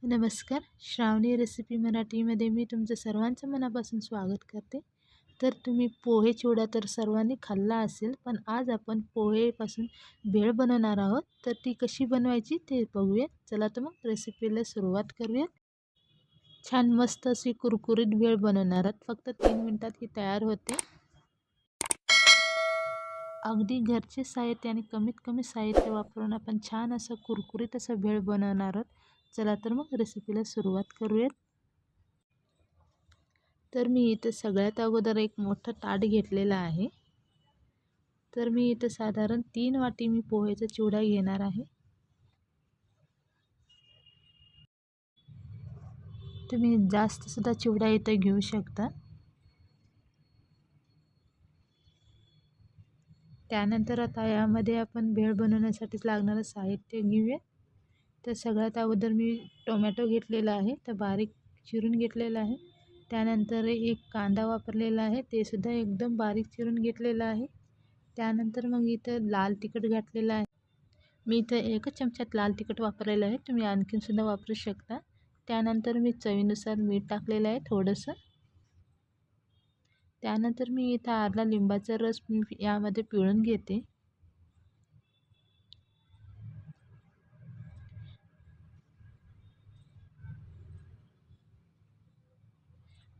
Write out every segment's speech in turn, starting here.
नमस्कार. श्रावणी रेसिपी मराठीमध्ये मी तुमचं सर्वांचं मनापासून स्वागत करते. तर तुम्ही पोहे चिवडा तर सर्वांनी खाल्ला असेल, पण आज आपण पोहेपासून भेळ बनवणार आहोत. तर ती कशी बनवायची ते बघूया. चला तर मग रेसिपीला सुरुवात करूया. छान मस्त अशी कुरकुरीत भेळ बनवणार आहोत. फक्त 3 मिनिटात ही तयार होते. अगदी घरचे साहित्य आणि कमीत कमी साहित्य वापरून आपण छान असं कुरकुरीत असं भेळ बनवणार आहोत. चला तर मग रेसिपीला सुरुवात करूयात. तर मी इथं सगळ्यात अगोदर एक मोठं ताट घेतलेलं आहे. तर मी इथं साधारण 3 वाटी मी पोहेचा चिवडा घेणार आहे. तुम्ही जास्त सुद्धा चिवडा इथं घेऊ शकता. त्यानंतर आता यामध्ये आपण भेळ बनवण्यासाठी लागणारं साहित्य घेऊया. तर सगळ्यात अगोदर मी टोमॅटो घेतलेला आहे, तर बारीक चिरून घेतलेला आहे. त्यानंतर एक कांदा वापरलेला आहे, ते सुद्धा एकदम बारीक चिरून घेतलेला आहे. त्यानंतर मग इथं लाल तिखट घातलेलं आहे. मी इथं 1 चमच्यात लाल तिखट वापरलेलं आहे. तुम्ही आणखीनसुद्धा वापरू शकता. त्यानंतर मी चवीनुसार मीठ टाकलेलं आहे थोडंसं. त्यानंतर मी इथं अर्धा लिंबाचा रस मी यामध्ये पिळून घेते.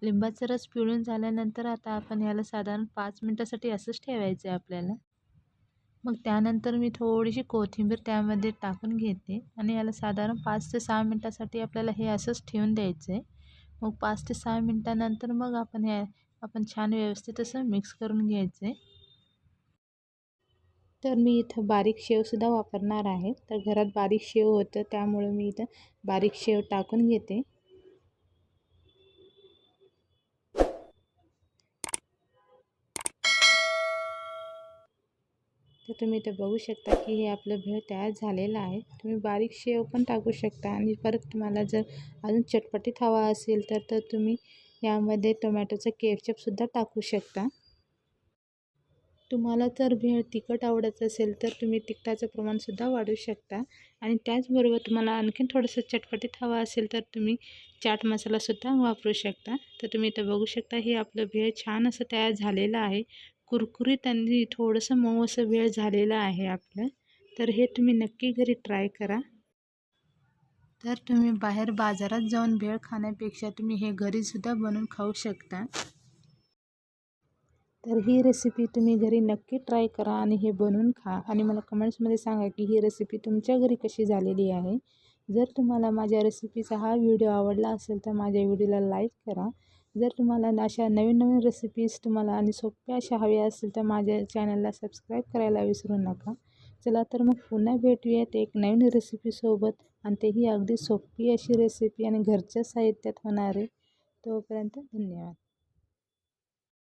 लिंबाचा रस पिळून झाल्यानंतर आता आपण याला साधारण 5 मिनिटासाठी असंच ठेवायचं आहे आपल्याला. मग त्यानंतर मी थोडीशी कोथिंबीर त्यामध्ये टाकून घेते आणि याला साधारण 5 ते 6 मिनिटासाठी आपल्याला हे असंच ठेवून द्यायचं आहे. मग 5 ते 6 मिनिटानंतर मग आपण छान व्यवस्थित असं मिक्स करून घ्यायचं आहे. तर मी इथं बारीक शेवसुद्धा वापरणार आहे. तर घरात बारीक शेव होतं, त्यामुळे मी इथं बारीक शेव टाकून घेते. तर तुम्ही इथं बघू शकता की हे आपलं भेळ तयार झालेलं आहे. तुम्ही बारीक शेव पण टाकू शकता आणि परत तुम्हाला जर अजून चटपटीत हवा असेल तर तुम्ही यामध्ये टोमॅटोचं केचपसुद्धा टाकू शकता. तुम्हाला जर भेळ तिखट आवडत असेल तर तुम्ही तिखटाचं प्रमाणसुद्धा वाढवू शकता आणि त्याचबरोबर तुम्हाला आणखीन थोडंसं चटपटीत हवा असेल तर तुम्ही चाट मसालासुद्धा वापरू शकता. तर तुम्ही इथं बघू शकता हे आपलं भेळ छान असं तयार झालेलं आहे. कुरकुरीत आणि थोडंसं मऊ असं भेळ झालेलं आहे आपलं. तर हे तुम्ही नक्की घरी ट्राय करा. तर तुम्ही बाहेर बाजारात जाऊन भेळ खाण्यापेक्षा तुम्ही हे घरीसुद्धा बनवून खाऊ शकता. तर ही रेसिपी तुम्ही घरी नक्की ट्राय करा आणि हे बनवून खा आणि मला कमेंट्समध्ये सांगा की ही रेसिपी तुमच्या घरी कशी झालेली आहे. जर तुम्हाला माझ्या रेसिपीचा हा व्हिडिओ आवडला असेल तर माझ्या व्हिडिओला लाईक करा. जर तुम्हाला अशा नवीन नवीन रेसिपीज तुम्हाला आणि सोप्या अशा हव्या असतील तर माझ्या चॅनलला सबस्क्राईब करायला विसरू नका. चला तर मग पुन्हा भेटूयात एक नवीन रेसिपीसोबत आणि तेही अगदी सोपी अशी रेसिपी आणि घरच्या साहित्यात होणारे. तोपर्यंत धन्यवाद.